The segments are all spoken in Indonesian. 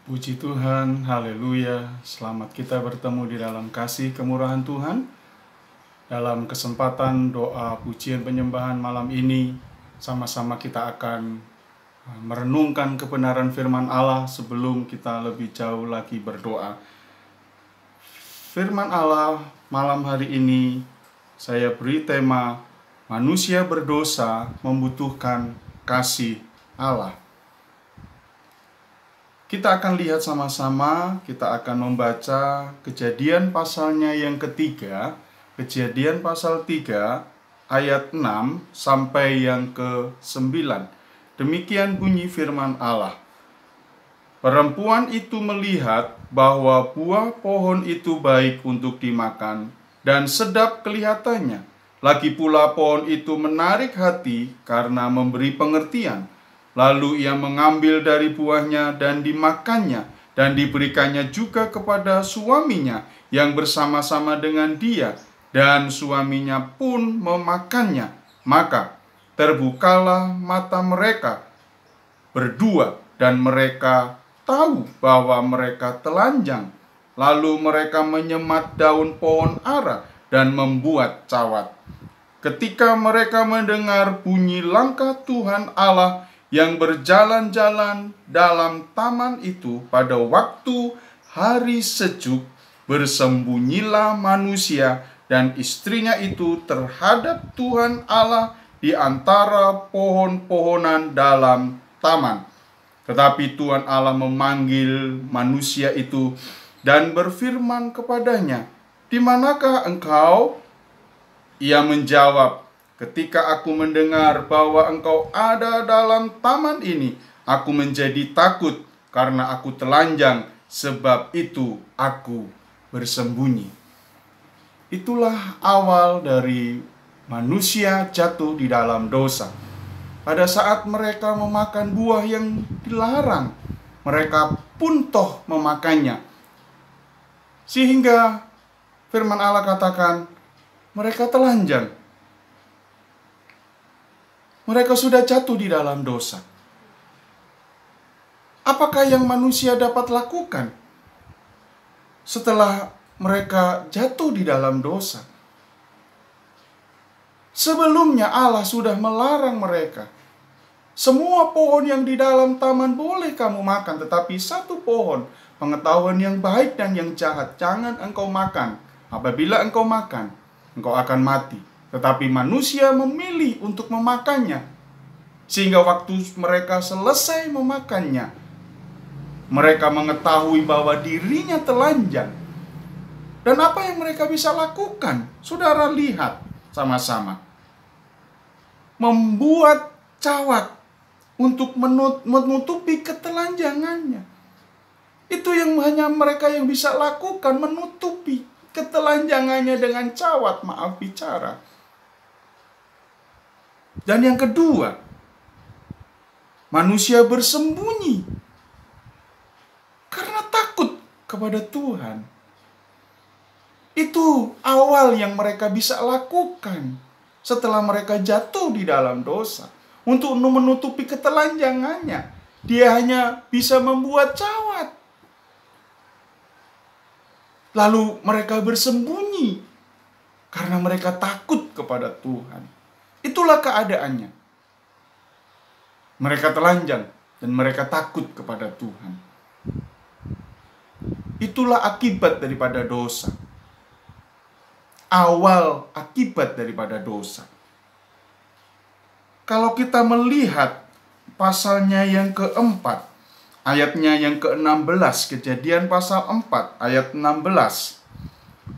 Puji Tuhan, haleluya. Selamat kita bertemu di dalam kasih kemurahan Tuhan. Dalam kesempatan doa pujian penyembahan malam ini, sama-sama kita akan merenungkan kebenaran firman Allah sebelum kita lebih jauh lagi berdoa. Firman Allah malam hari ini saya beri tema manusia berdosa membutuhkan kasih Allah. Kita akan lihat sama-sama, kita akan membaca Kejadian pasalnya yang ketiga, Kejadian pasal 3 ayat 6 sampai yang ke-9. Demikian bunyi firman Allah. Perempuan itu melihat bahwa buah pohon itu baik untuk dimakan dan sedap kelihatannya. Lagi pula pohon itu menarik hati karena memberi pengertian. Lalu ia mengambil dari buahnya dan dimakannya, dan diberikannya juga kepada suaminya yang bersama-sama dengan dia, dan suaminya pun memakannya. Maka terbukalah mata mereka berdua, dan mereka tahu bahwa mereka telanjang. Lalu mereka menyemat daun pohon ara dan membuat cawat. Ketika mereka mendengar bunyi langkah Tuhan Allah yang berjalan-jalan dalam taman itu pada waktu hari sejuk, bersembunyilah manusia dan istrinya itu terhadap Tuhan Allah di antara pohon-pohonan dalam taman. Tetapi Tuhan Allah memanggil manusia itu dan berfirman kepadanya, "Di manakah engkau?" Ia menjawab, "Ketika aku mendengar bahwa engkau ada dalam taman ini, aku menjadi takut karena aku telanjang, sebab itu aku bersembunyi." Itulah awal dari manusia jatuh di dalam dosa. Pada saat mereka memakan buah yang dilarang, mereka pun toh memakannya. Sehingga firman Allah katakan, mereka telanjang. Mereka sudah jatuh di dalam dosa. Apakah yang manusia dapat lakukan setelah mereka jatuh di dalam dosa? Sebelumnya Allah sudah melarang mereka. Semua pohon yang di dalam taman boleh kamu makan, tetapi satu pohon pengetahuan yang baik dan yang jahat jangan engkau makan. Apabila engkau makan, engkau akan mati. Tetapi manusia memilih untuk memakannya. Sehingga waktu mereka selesai memakannya, mereka mengetahui bahwa dirinya telanjang. Dan apa yang mereka bisa lakukan? Saudara lihat sama-sama. Membuat cawat untuk menutupi ketelanjangannya. Itu yang hanya mereka yang bisa lakukan, menutupi ketelanjangannya dengan cawat, maaf bicara. Dan yang kedua, manusia bersembunyi karena takut kepada Tuhan. Itu awal yang mereka bisa lakukan setelah mereka jatuh di dalam dosa. Untuk menutupi ketelanjangannya, dia hanya bisa membuat cawat. Lalu mereka bersembunyi karena mereka takut kepada Tuhan. Itulah keadaannya. Mereka telanjang dan mereka takut kepada Tuhan. Itulah akibat daripada dosa. Awal akibat daripada dosa. Kalau kita melihat pasalnya yang keempat, ayatnya yang ke-16, Kejadian pasal 4 ayat 16.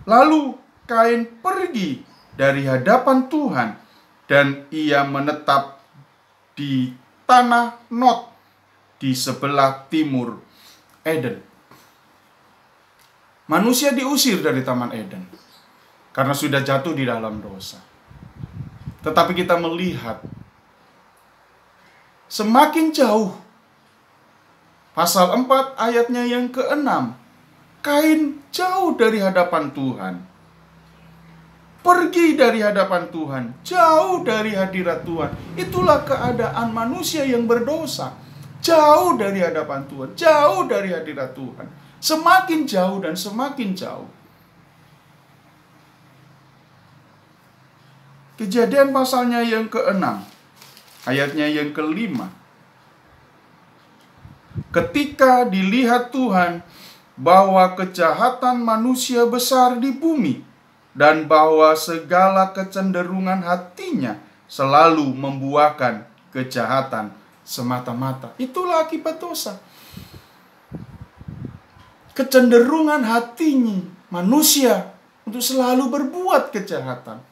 Lalu Kain pergi dari hadapan Tuhan dan ia menetap di tanah Nod di sebelah timur Eden. Manusia diusir dari Taman Eden karena sudah jatuh di dalam dosa. Tetapi kita melihat semakin jauh, pasal 4 ayatnya yang ke-6, Kain jauh dari hadapan Tuhan. Pergi dari hadapan Tuhan, jauh dari hadirat Tuhan. Itulah keadaan manusia yang berdosa. Jauh dari hadapan Tuhan, jauh dari hadirat Tuhan. Semakin jauh dan semakin jauh. Kejadian pasalnya yang ke-6, ayatnya yang ke-5. Ketika dilihat Tuhan bahwa kejahatan manusia besar di bumi, dan bahwa segala kecenderungan hatinya selalu membuahkan kejahatan semata-mata. Itulah akibat dosa. Kecenderungan hatinya manusia untuk selalu berbuat kejahatan.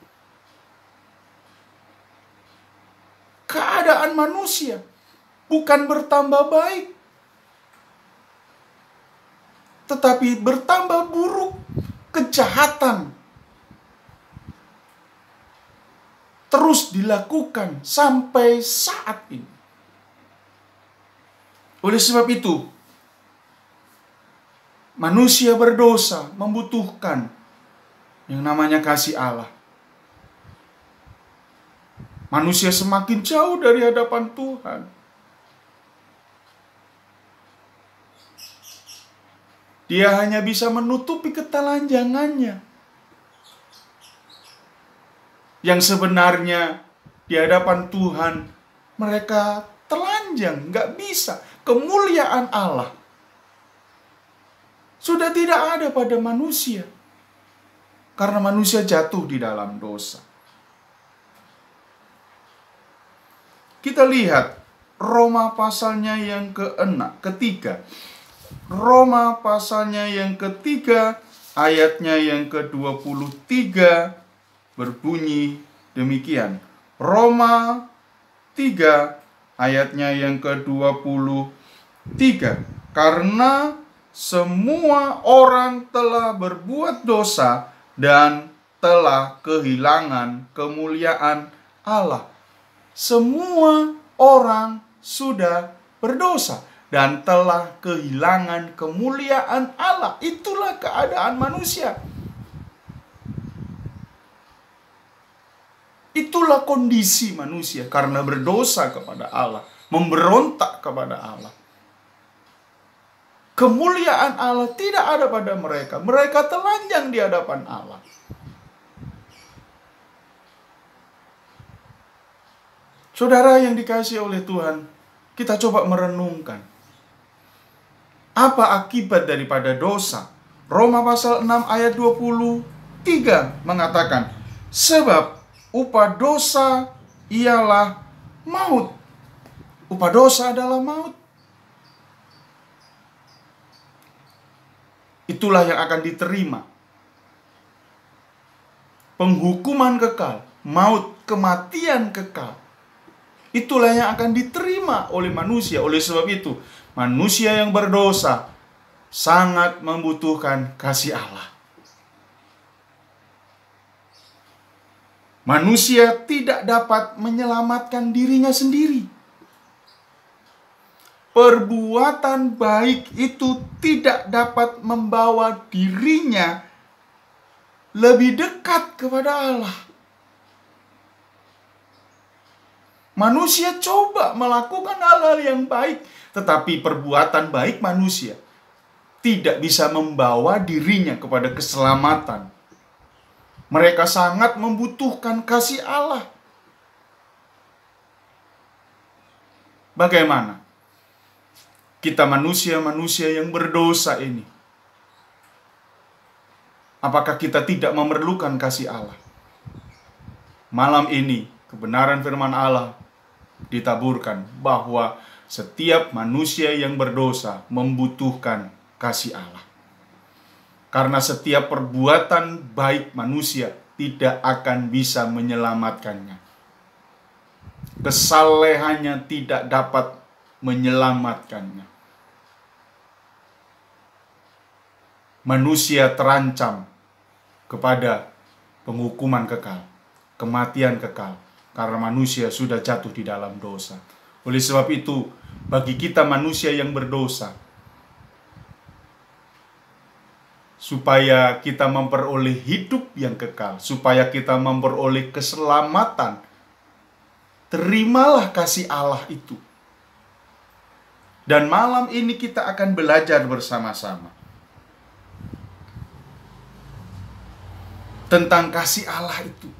Keadaan manusia bukan bertambah baik, tetapi bertambah buruk. Kejahatan terus dilakukan sampai saat ini. Oleh sebab itu, manusia berdosa membutuhkan yang namanya kasih Allah. Manusia semakin jauh dari hadapan Tuhan. Dia hanya bisa menutupi ketelanjangannya. Yang sebenarnya di hadapan Tuhan mereka telanjang, nggak bisa. Kemuliaan Allah sudah tidak ada pada manusia. Karena manusia jatuh di dalam dosa. Kita lihat Roma pasalnya yang ketiga. Roma pasalnya yang ketiga, ayatnya yang ke-23 berbunyi demikian. Roma 3 ayatnya yang ke-23. Karena semua orang telah berbuat dosa dan telah kehilangan kemuliaan Allah. Semua orang sudah berdosa dan telah kehilangan kemuliaan Allah. Itulah keadaan manusia. Itulah kondisi manusia karena berdosa kepada Allah, memberontak kepada Allah. Kemuliaan Allah tidak ada pada mereka. Mereka telanjang di hadapan Allah. Saudara yang dikasihi oleh Tuhan, kita coba merenungkan. Apa akibat daripada dosa? Roma pasal 6 ayat 23 mengatakan, sebab upah dosa ialah maut. Upah dosa adalah maut. Itulah yang akan diterima. Penghukuman kekal, maut, kematian kekal. Itulah yang akan diterima oleh manusia. Oleh sebab itu, manusia yang berdosa sangat membutuhkan kasih Allah. Manusia tidak dapat menyelamatkan dirinya sendiri. Perbuatan baik itu tidak dapat membawa dirinya lebih dekat kepada Allah. Manusia coba melakukan hal-hal yang baik, tetapi perbuatan baik manusia tidak bisa membawa dirinya kepada keselamatan. Mereka sangat membutuhkan kasih Allah. Bagaimana kita manusia-manusia yang berdosa ini? Apakah kita tidak memerlukan kasih Allah? Malam ini kebenaran firman Allah ditaburkan bahwa setiap manusia yang berdosa membutuhkan kasih Allah. Karena setiap perbuatan baik manusia tidak akan bisa menyelamatkannya. Kesalehannya tidak dapat menyelamatkannya. Manusia terancam kepada penghukuman kekal, kematian kekal, karena manusia sudah jatuh di dalam dosa. Oleh sebab itu, bagi kita manusia yang berdosa, supaya kita memperoleh hidup yang kekal, supaya kita memperoleh keselamatan, terimalah kasih Allah itu. Dan malam ini kita akan belajar bersama-sama tentang kasih Allah itu.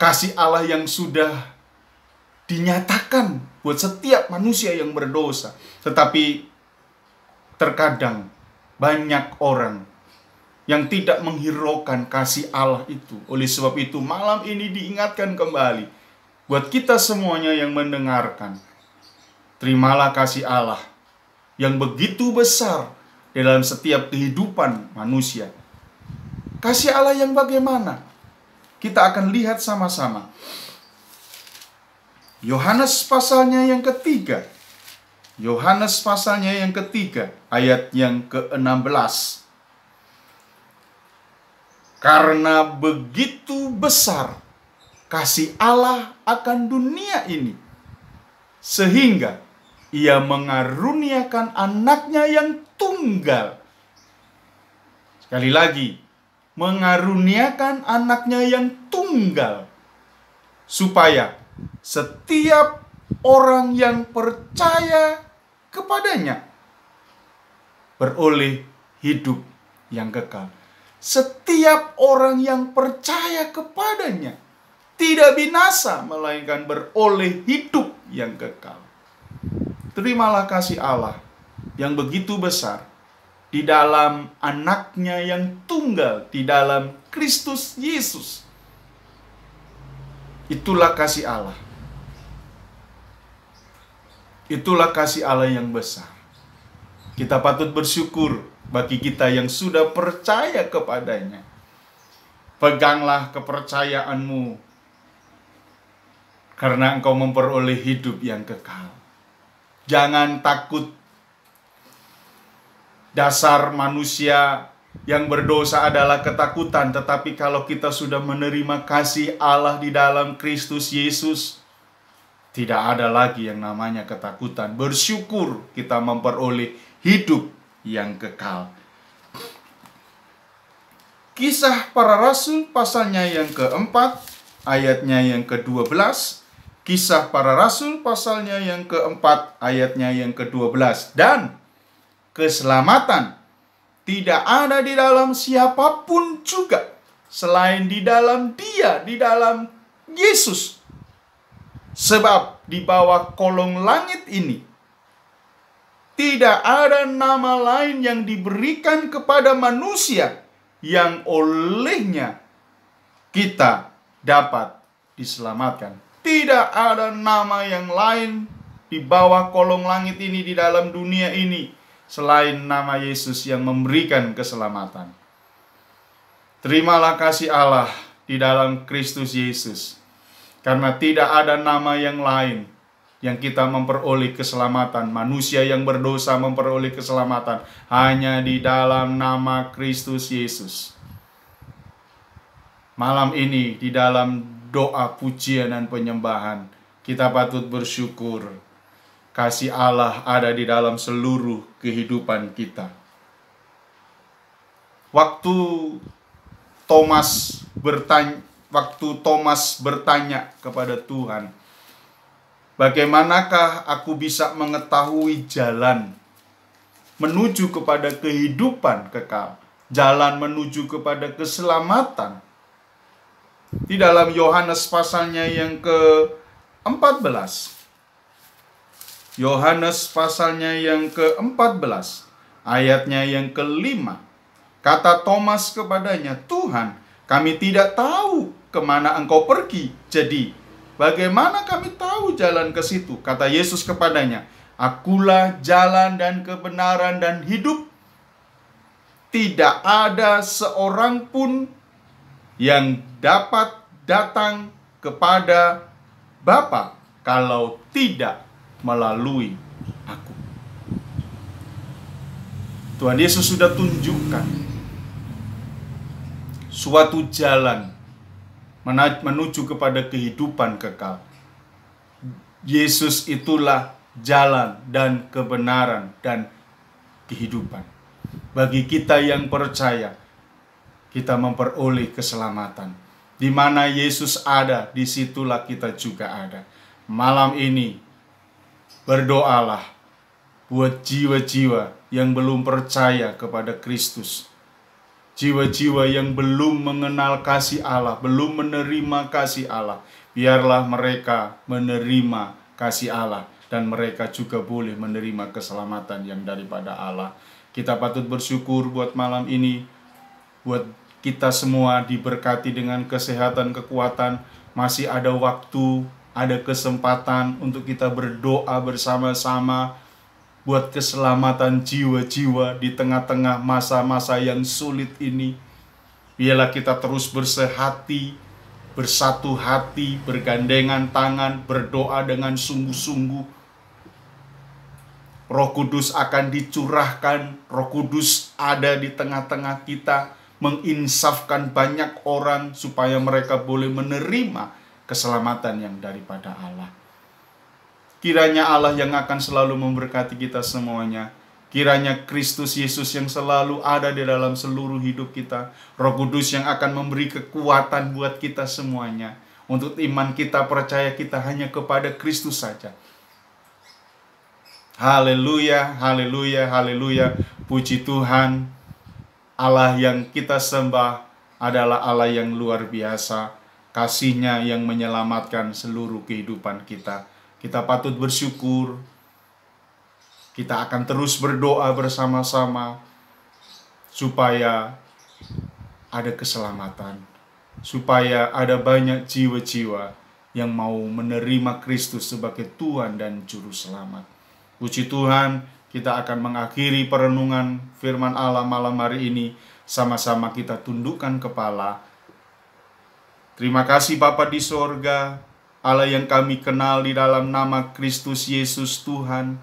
Kasih Allah yang sudah dinyatakan buat setiap manusia yang berdosa. Tetapi terkadang banyak orang yang tidak menghiraukan kasih Allah itu. Oleh sebab itu malam ini diingatkan kembali buat kita semuanya yang mendengarkan. Terimalah kasih Allah yang begitu besar dalam setiap kehidupan manusia. Kasih Allah yang bagaimana? Kita akan lihat sama-sama. Yohanes pasalnya yang ketiga. Yohanes pasalnya yang ketiga, ayat yang ke-16. Karena begitu besar kasih Allah akan dunia ini, sehingga Ia mengaruniakan anaknya yang tunggal. Sekali lagi, mengaruniakan anaknya yang tunggal, supaya setiap orang yang percaya kepadanya beroleh hidup yang kekal. Setiap orang yang percaya kepadanya tidak binasa, melainkan beroleh hidup yang kekal. Terimalah kasih Allah yang begitu besar di dalam anaknya yang tunggal, di dalam Kristus Yesus. Itulah kasih Allah. Itulah kasih Allah yang besar. Kita patut bersyukur bagi kita yang sudah percaya kepadanya. Peganglah kepercayaanmu, karena engkau memperoleh hidup yang kekal. Jangan takut. Dasar manusia yang berdosa adalah ketakutan. Tetapi kalau kita sudah menerima kasih Allah di dalam Kristus Yesus, tidak ada lagi yang namanya ketakutan. Bersyukur kita memperoleh hidup yang kekal. Kisah Para Rasul pasalnya yang keempat, ayatnya yang ke-12. Kisah Para Rasul pasalnya yang keempat, ayatnya yang ke-12. Dan keselamatan tidak ada di dalam siapapun juga selain di dalam Dia, di dalam Yesus. Sebab di bawah kolong langit ini tidak ada nama lain yang diberikan kepada manusia yang olehnya kita dapat diselamatkan. Tidak ada nama yang lain di bawah kolong langit ini, di dalam dunia ini, selain nama Yesus yang memberikan keselamatan. Terimalah kasih Allah di dalam Kristus Yesus. Karena tidak ada nama yang lain yang kita memperoleh keselamatan. Manusia yang berdosa memperoleh keselamatan hanya di dalam nama Kristus Yesus. Malam ini di dalam doa pujian dan penyembahan, kita patut bersyukur kasih Allah ada di dalam seluruh kehidupan kita. Waktu Thomas bertanya kepada Tuhan, bagaimanakah aku bisa mengetahui jalan menuju kepada kehidupan kekal, jalan menuju kepada keselamatan? Di dalam Yohanes pasalnya yang ke-14. Yohanes pasalnya yang ke-14, ayatnya yang ke-5. Kata Thomas kepadanya, Tuhan, kami tidak tahu kemana engkau pergi. Jadi, bagaimana kami tahu jalan ke situ? Kata Yesus kepadanya, Akulah jalan dan kebenaran dan hidup. Tidak ada seorang pun yang dapat datang kepada Bapa kalau tidak melalui aku. Tuhan Yesus sudah tunjukkan suatu jalan menuju kepada kehidupan kekal. Yesus itulah jalan dan kebenaran dan kehidupan. Bagi kita yang percaya, kita memperoleh keselamatan. Di mana Yesus ada, disitulah kita juga ada. malam ini berdoalah buat jiwa-jiwa yang belum percaya kepada Kristus. Jiwa-jiwa yang belum mengenal kasih Allah, belum menerima kasih Allah. Biarlah mereka menerima kasih Allah, dan mereka juga boleh menerima keselamatan yang daripada Allah. Kita patut bersyukur buat malam ini, buat kita semua diberkati dengan kesehatan, kekuatan. Masih ada waktu, ada kesempatan untuk kita berdoa bersama-sama buat keselamatan jiwa-jiwa di tengah-tengah masa-masa yang sulit ini. Biarlah kita terus bersehati, bersatu hati, bergandengan tangan, berdoa dengan sungguh-sungguh. Roh Kudus akan dicurahkan, Roh Kudus ada di tengah-tengah kita, menginsafkan banyak orang supaya mereka boleh menerima keselamatan yang daripada Allah. Kiranya Allah yang akan selalu memberkati kita semuanya. Kiranya Kristus Yesus yang selalu ada di dalam seluruh hidup kita. Roh Kudus yang akan memberi kekuatan buat kita semuanya. Untuk iman kita, percaya kita hanya kepada Kristus saja. Haleluya, haleluya, haleluya. Puji Tuhan. Allah yang kita sembah adalah Allah yang luar biasa. Kasih-Nya yang menyelamatkan seluruh kehidupan kita. Kita patut bersyukur. Kita akan terus berdoa bersama-sama supaya ada keselamatan, supaya ada banyak jiwa-jiwa yang mau menerima Kristus sebagai Tuhan dan Juru Selamat. Puji Tuhan, kita akan mengakhiri perenungan firman Allah malam hari ini. Sama-sama kita tundukkan kepala. Terima kasih Bapa di sorga, Allah yang kami kenal di dalam nama Kristus Yesus Tuhan.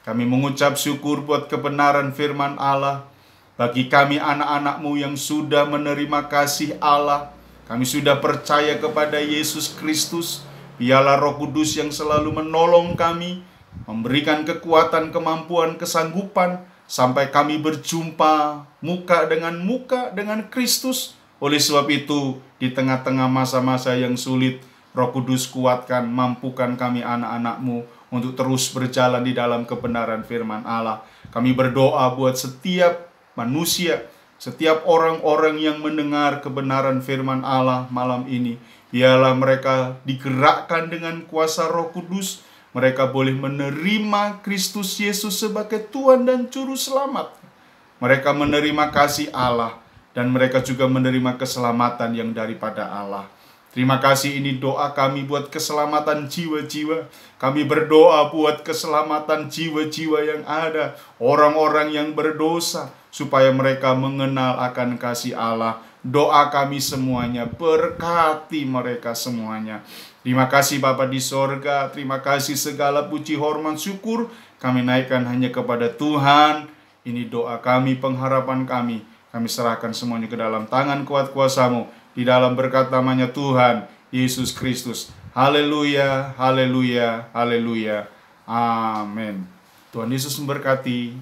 Kami mengucap syukur buat kebenaran firman Allah. Bagi kami anak-anak-Mu yang sudah menerima kasih Allah, kami sudah percaya kepada Yesus Kristus. Biarlah Roh Kudus yang selalu menolong kami, memberikan kekuatan, kemampuan, kesanggupan, sampai kami berjumpa muka dengan Kristus. Oleh sebab itu, di tengah-tengah masa-masa yang sulit, Roh Kudus kuatkan, mampukan kami anak-anak-Mu untuk terus berjalan di dalam kebenaran firman Allah. Kami berdoa buat setiap manusia, setiap orang-orang yang mendengar kebenaran firman Allah malam ini. Biarlah mereka digerakkan dengan kuasa Roh Kudus. Mereka boleh menerima Kristus Yesus sebagai Tuhan dan Juru Selamat. Mereka menerima kasih Allah, dan mereka juga menerima keselamatan yang daripada Allah. Terima kasih, ini doa kami buat keselamatan jiwa-jiwa. Kami berdoa buat keselamatan jiwa-jiwa yang ada, orang-orang yang berdosa, supaya mereka mengenal akan kasih Allah. Doa kami semuanya, berkati mereka semuanya. Terima kasih Bapa di sorga, terima kasih segala puji, hormat, syukur kami naikkan hanya kepada Tuhan. Ini doa kami, pengharapan kami. Kami serahkan semuanya ke dalam tangan kuat kuasa-Mu. Di dalam berkat namanya Tuhan Yesus Kristus. Haleluya, haleluya, haleluya. Amin. Tuhan Yesus memberkati.